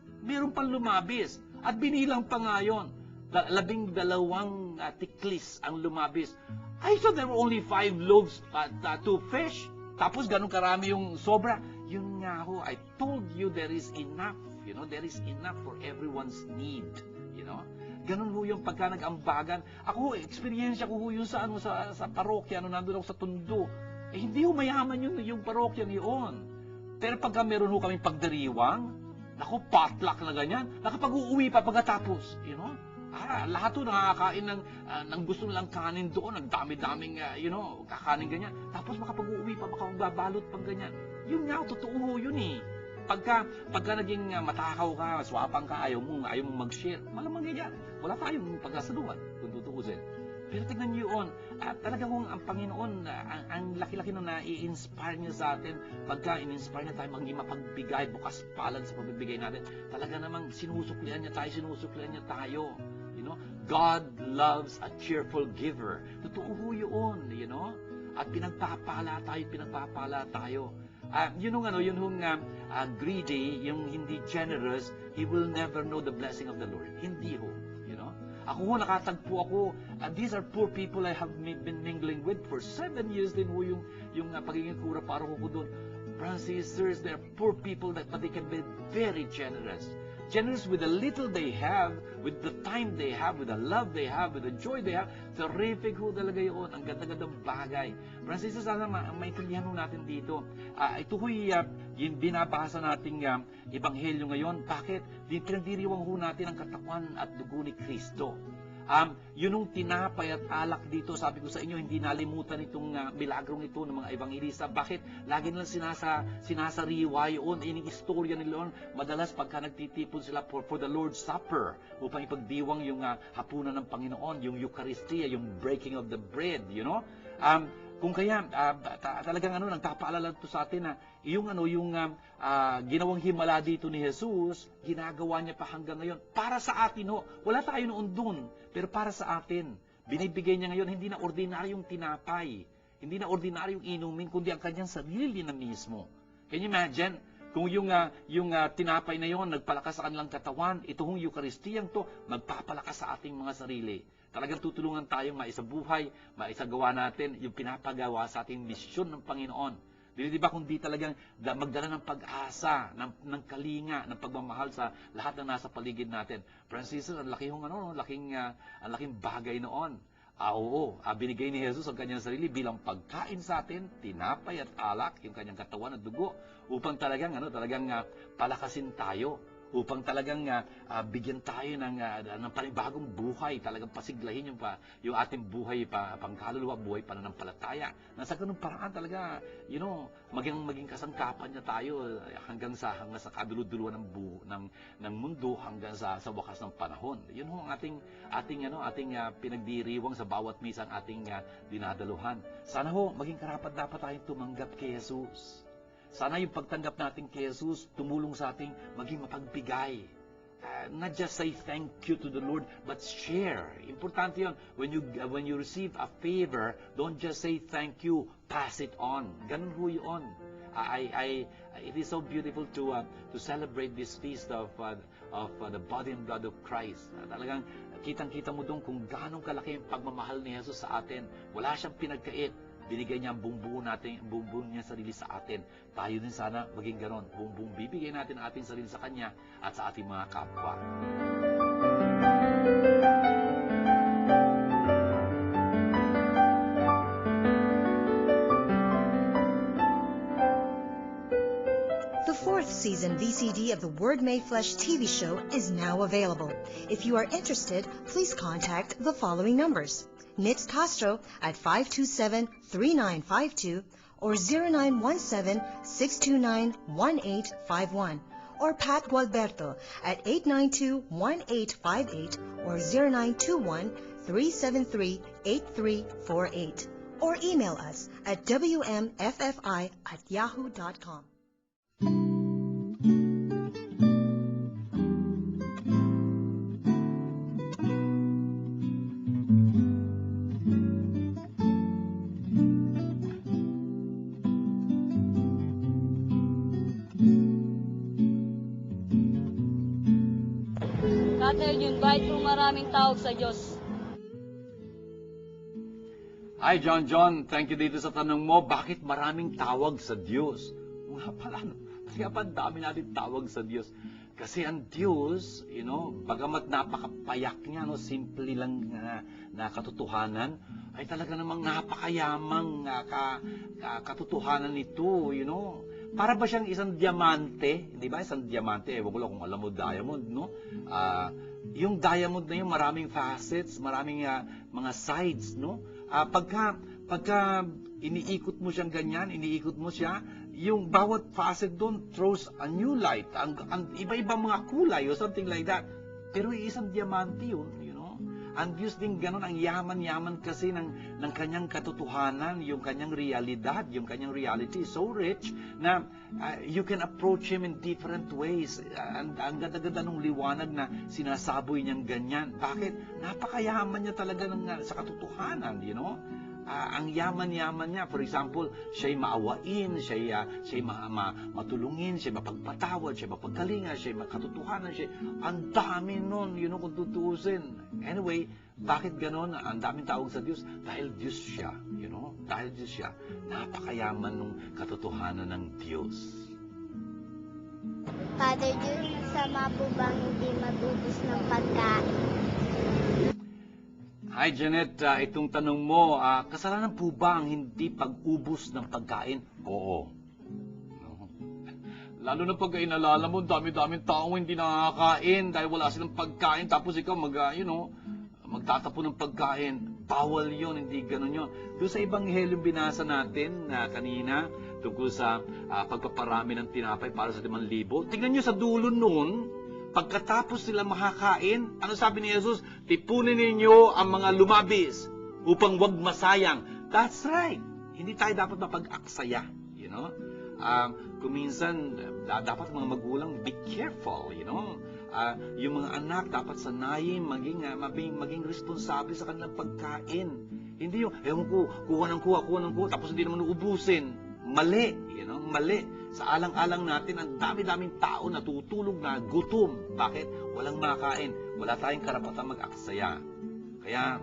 At binilang pa nga yun. 12 tiklis ang lumabis. I thought there were only 5 loaves at 2 fish. Tapos ganun karami yung sobra. Yun nga ho, I told you there is enough. There is enough for everyone's need. Ganun ho yung pagka nag-ambagan. Ako, experience ko ho yun sa parokya, nandun ako sa Tondo. Hindi ho mayaman yung parokya yun. Pero pagka meron ho kaming pagdiriwang, naku, potluck na ganyan, nakapag-uuwi pa pagkatapos, you know? Lahat ho nakakain ng gusto nilang kanin doon, nagdami-daming, kakanin ganyan. Tapos makapag-uuwi pa, makapagbabalot pang ganyan. Yun nga, totoo ho yun eh. Pagka naging matakaw ka, swapang ka, ayaw mong mag-share, malamang ganyan. Wala tayong pagkasaluhan, kung tutuusin. Pero tignan niyo yun, talagang ang Panginoon, ang laki-laki na nai-inspire niya sa atin, pagka in-inspire niya tayo, maging mapagbigay, bukas palad sa pagbibigay natin, talaga namang sinusuklian niya tayo. You know, God loves a cheerful giver. Totoo ho yun, you know? At pinagpapala tayo. Yun hong greedy, yung hindi generous, he will never know the blessing of the Lord. Hindi ho, you know? Ako ho, nakatagpo ako. These are poor people I have been mingling with for 7 years din ho yung pagiging kura para ko doon. Brothers and sisters, they are poor people but they can be very generous. Generous with the little they have, with the time they have, with the love they have, with the joy they have. Terrific ho talaga yun. Ang ganda-gandang bagay. Brothers and sisters, sana maintindihan ho natin dito. Ito ho'y yung binabasa nating ebanghelyo ngayon. Bakit? Pinagdiriwang ho natin ang katawan at dugo ni Kristo. Yun yung tinapay at alak dito, sabi ko sa inyo, hindi nalimutan itong milagrong ito ng mga evangelista. Bakit? Lagi nilang sinasariwa yun, yung istorya nila yun. Madalas pagka nagtitipon sila for the Lord's Supper, upang ipagdiwang yung hapunan ng Panginoon, yung Eucharistia, yung breaking of the bread, you know? Kung kaya, talagang nagpapaalala ito sa atin na yung ginawang himala dito ni Jesus, ginagawa niya pa hanggang ngayon. Para sa atin ho. Wala tayo noon dun, pero para sa atin. Binibigay niya ngayon, hindi na ordinaryong tinapay, hindi na ordinaryong inumin, kundi ang kanyang sarili na mismo. Can you imagine? Kung yung tinapay na yon nagpalakas sa kanilang katawan, ito hong Eucharistiyang to, magpapalakas sa ating mga sarili. Talagang tutulungan tayong maisabuhay, maisagawa natin yung pinapagawa sa ating misyon ng Panginoon. Di ba kundi talagang magdala ng pag-asa, ng kalinga, ng pagmamahal sa lahat ng nasa paligid natin. Francis, ang laking bagay noon. Binigay ni Jesus ang kanyang sarili bilang pagkain sa atin, tinapay at alak, yung kanyang katawan at dugo, upang talagang palakasin tayo. Upang talagang bigyan tayo ng panibagong buhay, talagang pasiglahin yung ating buhay, pangkaluluwa, buhay pananampalataya. Nasa ganung paraan talaga, maging kasangkapan niya tayo hanggang sa kaduluduluan ng mundo, hanggang sa wakas ng panahon. Yun ho ang ating pinagdiriwang sa bawat misa, ang ating dinadaluhan. Sana ho, maging karapat-dapat tayong tumanggap kay Jesus. Sana yung pagtanggap natin kay Jesus, tumulong sa ating maging mapagbigay. Not just say thank you to the Lord, but share. Importante yun. When you receive a favor, don't just say thank you, pass it on. Ganun ho yun. It is so beautiful to celebrate this feast of the body and blood of Christ. Talagang kitang-kita mo doon kung gaano kalaki yung pagmamahal ni Jesus sa atin. Wala siyang pinagkait. Binigay niya ang buong niya sarili sa atin. Tayo din sana maging ganon. Buong bibigay natin ang ating sarili sa Kanya at sa ating mga kapwa. The fourth season VCD of the Word Made Flesh TV show is now available. If you are interested, please contact the following numbers. Nitz Castro at 527-3952 or 0917-629-1851 or Pat Gualberto at 892-1858 or 0921-373-8348 or email us at wmffi@yahoo.com. Yun, bahit po maraming tawag sa Diyos. Hi, John. Thank you dito sa tanong mo. Bakit maraming tawag sa Diyos? Nga pala, kaya pa dami natin tawag sa Diyos. Kasi ang Diyos, bagamat napakapayak niya, simple lang na katotohanan, ay talaga namang napakayamang katotohanan nito, para ba siyang isang diamante? Di ba? Isang diamante, ewan ko lang kung alam mo diamond, no? Yung diamond na yun, maraming facets, maraming mga sides, no? Pagka iniikot mo siyang ganyan, iniikot mo siya, yung bawat facet doon throws a new light. Ang iba-iba mga kulay or something like that. Pero isang diamante yun, you know? Ang Diyos din ganun, ang yaman-yaman kasi ng kanyang katotohanan, yung kanyang realidad, yung kanyang reality is so rich na you can approach Him in different ways. Ang ganda-ganda ng liwanag na sinasaboy niyang ganyan. Bakit? Napakayaman niya talaga sa katotohanan, you know? Ang yaman-yaman niya. For example, siya'y maawain, siya'y matulungin, siya'y mapagpatawad, siya'y mapagkalinga, siya'y makatotohanan, ang dami nun, you know, kung tutuusin. Anyway, bakit ganon? Ang daming tawag sa Diyos. Dahil Diyos siya, you know? Dahil Diyos siya. Napakayaman ng katotohanan ng Diyos. Father Diyos, masama po bang hindi mag-ubos ng pagkain? Hi Janet, itong tanong mo, kasalanan po ba ang hindi pag-ubos ng pagkain? Oo. No. Lalo na pag inalala mo, dami-daming taong hindi nakakain dahil wala silang pagkain, tapos ikaw magtatapon ng pagkain. Bawal yon, hindi ganun yon. Doon sa Ebanghelyo binasa natin kanina, tungkol sa pagpaparami ng tinapay para sa 5,000, tingnan nyo sa dulo noon, pagkatapos sila makakain, ano sabi ni Jesus? Tipunin ninyo ang mga lumabis upang wag masayang. That's right. Hindi tayo dapat mapag-aksaya. You know? Kung minsan, dapat mga magulang, be careful. You know? Yung mga anak, dapat sanayin, maging responsable sa kanilang pagkain. Hindi yung, ewan ko, kuha ng kuha, tapos hindi naman uubusin. Mali. You know? Mali. Sa alang-alang natin, ang dami-daming tao natutulog na gutom. Bakit? Walang makain. Wala tayong karapatan mag-aksaya. Kaya,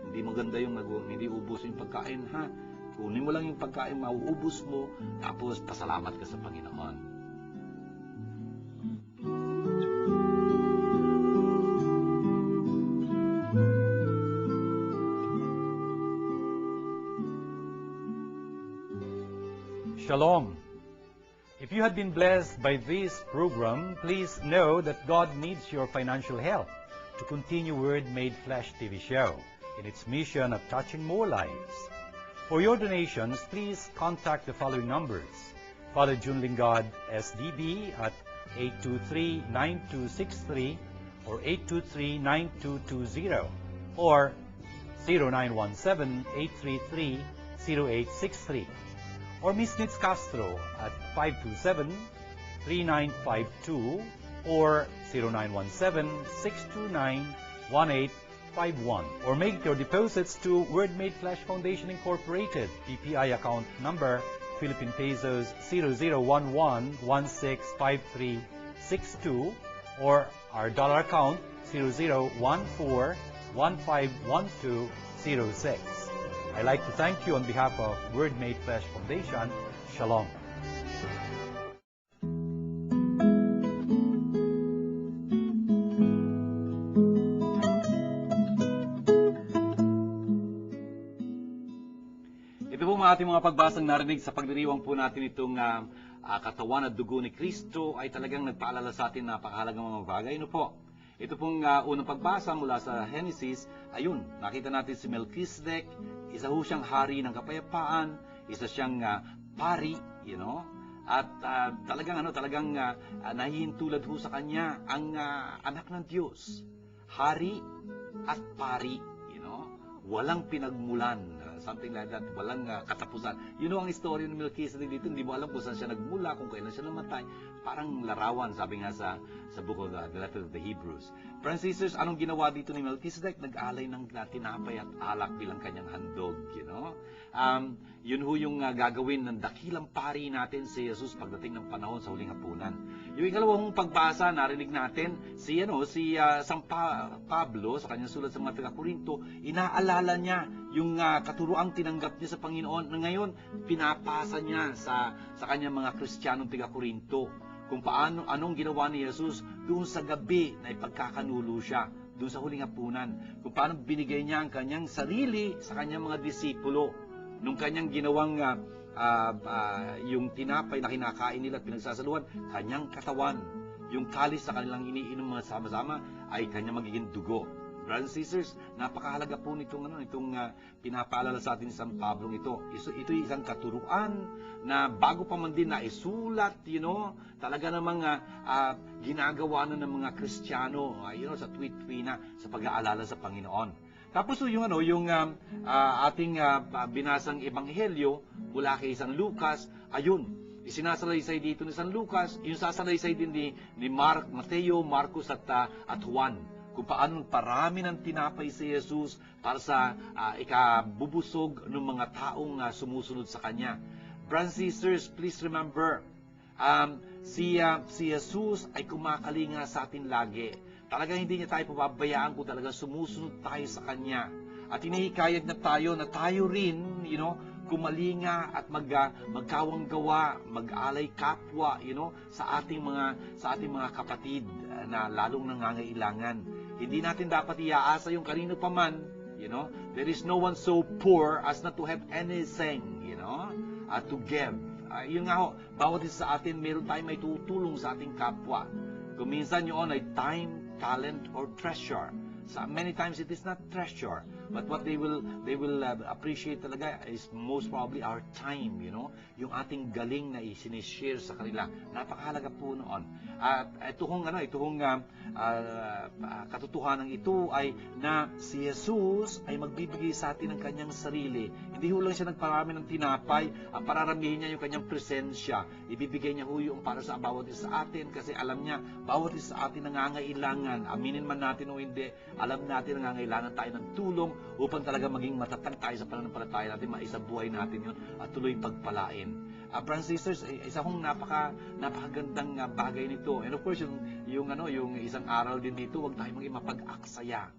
hindi maganda yung hindi ubos yung pagkain, ha? Kunin mo lang yung pagkain, mauubos mo, tapos pasalamat ka sa Panginoon. Shalom. If you had been blessed by this program, please know that God needs your financial help to continue Word Made Flesh TV show in its mission of touching more lives. For your donations, please contact the following numbers. Father June Lingard, SDB at 823-9263 or 823-9220 or 0917-833-0863. Or Miss Nitz Castro at 527-3952 or 0917-629-1851. Or make your deposits to Word Made Flesh Foundation Incorporated, PPI account number Philippine Pesos 0011165362 or our dollar account 0014151206. I'd like to thank you on behalf of Word Made Flesh Foundation. Shalom. Ito po mga ating mga pagbasang narinig sa pagdiriwang po natin itong katawan at dugo ni Kristo ay talagang nagpaalala sa atin napakahalagang mga bagay. Ano po? Ito pong unang pagbasa mula sa Genesis, ayun, nakita natin si Melchizedek, isa ho siyang hari ng kapayapaan, isa siyang pari, you know, at talagang nahihintulad ho sa kanya ang anak ng Diyos, hari at pari, you know, walang pinagmulan, something like that, walang katapusan. You know, ang story ng Melchizedek dito, hindi mo alam kung saan siya nagmula, kung kailan siya namatay. Parang larawan, sabi nga sa book of the letter of the Hebrews. Friends and sisters, anong ginawa dito ni Melchizedek? Nag-alay ng tinapay at alak bilang kanyang handog, you know. Yun ho yung gagawin ng dakilang pari natin si Jesus pagdating ng panahon sa huling hapunan. Yung ikalawang pagbasa, narinig natin si San Pablo sa kanyang sulat sa mga taga-Korinto, inaalala niya yung katuruang tinanggap niya sa Panginoon na ngayon pinapasa niya sa kanyang mga Kristiyanong taga-Korinto kung anong ginawa ni Jesus doon sa gabi na ipagkakanulo siya doon sa huling hapunan, kung paano binigay niya ang kanyang sarili sa kanyang mga disipulo nung kanyang ginawang yung tinapay na kinakain nila at pinagsasaluhan, kanyang katawan. Yung kalis sa kanilang iniinom mga sama-sama ay kanyang magiging dugo. Brothers and sisters, napakahalaga po nitong pinapaalala sa atin ni San Pablo ito. Ito isang katuruan na bago pa man din na isulat, talaga namang ginagawa na ng mga Kristiyano, sa tuwid-tuwi na sa pag-aalala sa Panginoon. Tapos yung ating binasang ebanghelyo mula kay San Lucas, ayun, isinasalaysay dito ni San Lucas, yung sasalaysay din ni Mateo, Marcos at Juan, kung paano parami ng tinapay si Jesus para sa ikabubusog ng mga taong sumusunod sa Kanya. Brothers and sisters, please remember, si Jesus ay kumakalinga sa atin lagi. Talagang hindi niya tayo pababayaan kung talagang sumusunod tayo sa Kanya. At hinihikayat na tayo rin, kumalinga at magkawang gawa, mag-alay kapwa, sa ating mga kapatid na lalong nangangailangan. Hindi natin dapat iaasa yung kanino pa man, there is no one so poor as not to have anything, to give. Yun nga ho, bawat isa sa atin, meron tayong may tutulong sa ating kapwa. Kung minsan yun ay time, talent, or treasure. So many times it is not treasure, but what they will appreciate talaga is most probably our time, yung ating galing na isinishare sa kanila. Napakahalaga po noon. At itong katotohanan ito ay na si Jesus ay magbibigay sa atin ng kanyang sarili. Hindi ho lang siya nagparami ng tinapay, pararamihin niya yung kanyang presensya. Ibibigay niya ho yung para sa bawat isa sa atin kasi alam niya, bawat isa sa atin nangangailangan. Aminin man natin o hindi, alam natin nangangailangan tayo ng tulong upang talaga maging matatag tayo sa pananampalataya natin, maisabuhay natin yun at tuloy pagpalain. Brothers and sisters, isa kong napakagandang bagay nito. And of course, yung isang aral din dito, huwag tayo maging mapag-aksaya,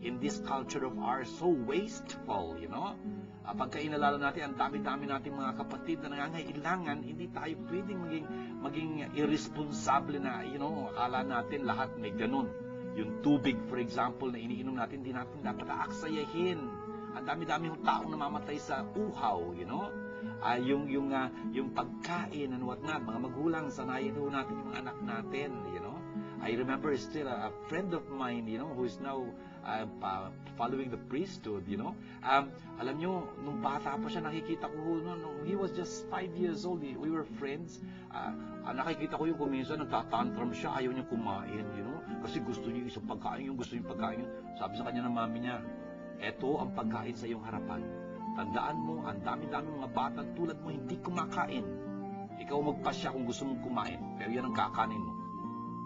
in this culture of ours, so wasteful, pagka inalala natin, ang dami-dami nating mga kapatid na nangangailangan, hindi tayo pwedeng maging irresponsible na, akala natin lahat may ganun. Yung tubig, for example, na iniinom natin, hindi natin dapat aaksayahin. Ang dami-dami yung taong namamatay sa uhaw, yung pagkain and whatnot, mga magulang, sanayin ho natin yung anak natin, I remember still a friend of mine, who is now following the priesthood, alam nyo, nung bata pa siya, nakikita ko nung he was just 5 years old, we were friends, nakikita ko yung kuminsan, nagtatantrum siya, ayaw niya kumain, kasi gusto niya isang pagkain, gusto niya pagkain yun. Sabi sa kanya ng mami niya, eto ang pagkain sa iyong harapan. Tandaan mo, ang dami-dami mga bata tulad mo hindi kumakain. Ikaw magpasya kung gusto mong kumain, pero yan ang kakanin mo.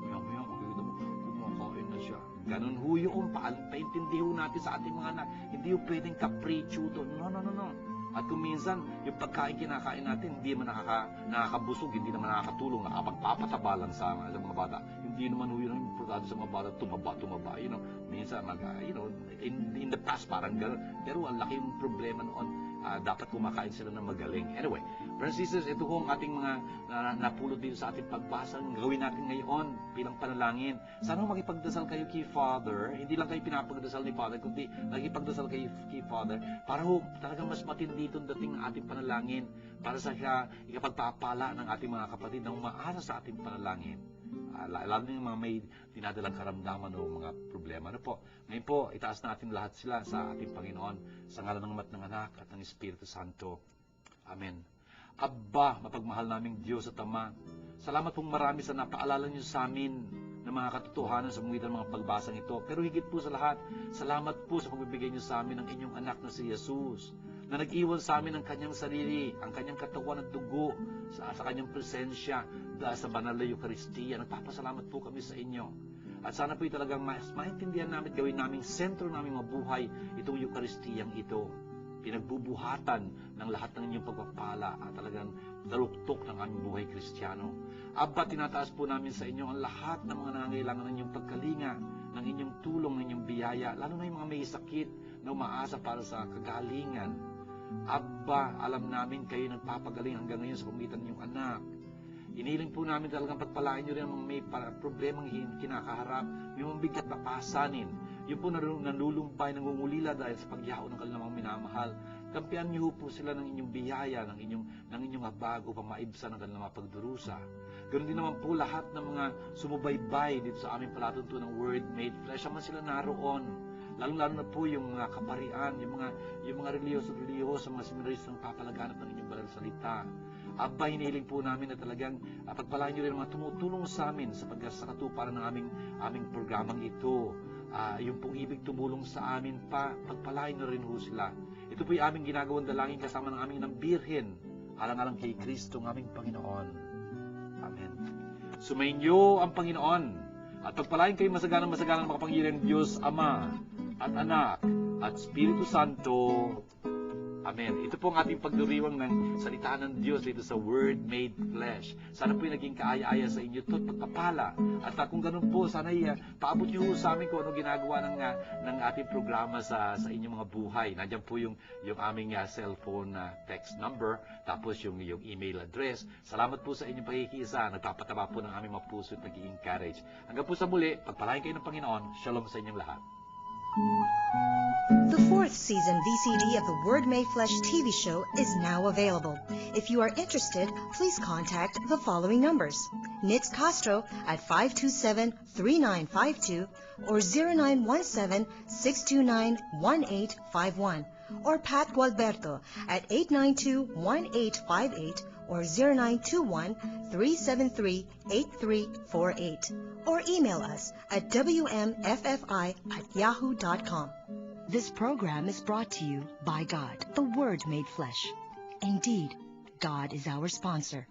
Maya, makikita mo, kumakain na siya. Ganun ho yung paintindi ho natin sa ating mga anak. Hindi ho pwedeng capriccio to. No. At kung minsan, yung pagkain kinakain natin, hindi naman nakakabusog, hindi naman nakakatulong, nakapagpapataba lang sa mga bata. Hindi naman ho yun ang importante sa mga bata, tumaba. Minsan, in the past, parang gano'n. Pero ang laki yung problema noon. Dapat kumakain sila ng magaling. Anyway, brothers and sisters, ito ho ang ating mga napulot dito sa ating pagbasa. Gawin natin ngayon bilang panalangin. Sana makipagdasal kayo kay Father. Hindi lang kayo pinapagdasal ni Father, kundi nakipagdasal kayo kay Father para ho talagang mas matindi itong dating ng ating panalangin para sa ikapagpapala ng ating mga kapatid na umaasa sa ating panalangin. Lalo yung mga may dinadalang karamdaman o mga problema. Ngayon po, itaas natin lahat sila sa ating Panginoon sa ngalan ng Ama at ng Anak at ng Espiritu Santo. Amen. Abba, mapagmahal naming Diyos at Ama, salamat pong marami sa napaalala niyo sa amin ng mga katotohanan sa pagitan ng mga pagbasang ito. Pero higit po sa lahat, salamat po sa pagbibigay niyo sa amin ng inyong anak na si Jesus, na nag-iwan sa amin ng kanyang sarili, ang kanyang katawan at dugo sa kanyang presensya dahil sa banal na Eucharistia. Nagpapasalamat po kami sa inyo. At sana po talagang maintindihan namin, gawin naming sentro naming mabuhay itong Eucharistiyang ito. Pinagbubuhatan ng lahat ng inyong pagpapala at talagang daluktok ng aming buhay Kristiyano. Abba, tinataas po namin sa inyo ang lahat ng mga nangangailangan ng inyong pagkalinga, ng inyong tulong, ng inyong biyaya, lalo na yung mga may sakit na umaasa para sa kagalingan. Abba, alam namin kayo nagpapagaling hanggang ngayon sa pamitan ng inyong anak. Iniling po namin talagang pagpalain nyo rin ang mga may problemang kinakaharap, yung mabigat na pasanin, yung po nalulumpay, nangungulila dahil sa pagyao ng kanilang mga minamahal. Kampihan niyo po sila ng inyong biyaya, ng inyong bago pa maibsan ng kanilang mga pagdurusa. Ganoon din naman po lahat ng mga sumubaybay dito sa aming palatuntunan ng Word Made Flesh. Naman sila naroon. Lalong-lalo na po yung mga kaparian, yung mga reliyoso, mga seminaristang papalaganap ng inyong banal salita. Aba, hinihiling po namin na talagang pagpalain niyo rin mga tumutulong sa amin sa katuparan ng aming programang ito. Yung pong ibig tumulong sa amin pa, pagpalain niyo rin ho sila. Ito po yung aming ginagawang dalangin kasama ng aming ng Birhen, alang-alang kay Kristo ng aming Panginoon. Amen. Sumainyo ang Panginoon at pagpalain kayo masaganang makapangyarihan Diyos Ama at Anak at Espiritu Santo. Amen. Ito po ang ating pagdiriwang ng salita ng Diyos dito sa Word Made Flesh. Sana po yung naging kaaya-aya sa inyo ito at pagpapala. At kung ganun po, sana paabot niyo sa amin kung ano ginagawa ng ating programa sa inyong mga buhay. Nandiyan po yung aming cellphone text number, tapos yung email address. Salamat po sa inyong pagkikisa. Nagpapataba po ng aming mga puso at nag-i-encourage. Hanggang po sa muli, pagpalain kayo ng Panginoon. Shalom sa inyong lahat. The 4th season VCD of the Word Made Flesh TV show is now available. If you are interested, please contact the following numbers. Nitz Castro at 527-3952 or 0917-629-1851 or Pat Gualberto at 892-1858 or 0921-373-8348 or email us at wmffi@yahoo.com. This program is brought to you by God, the Word Made Flesh. Indeed, God is our sponsor.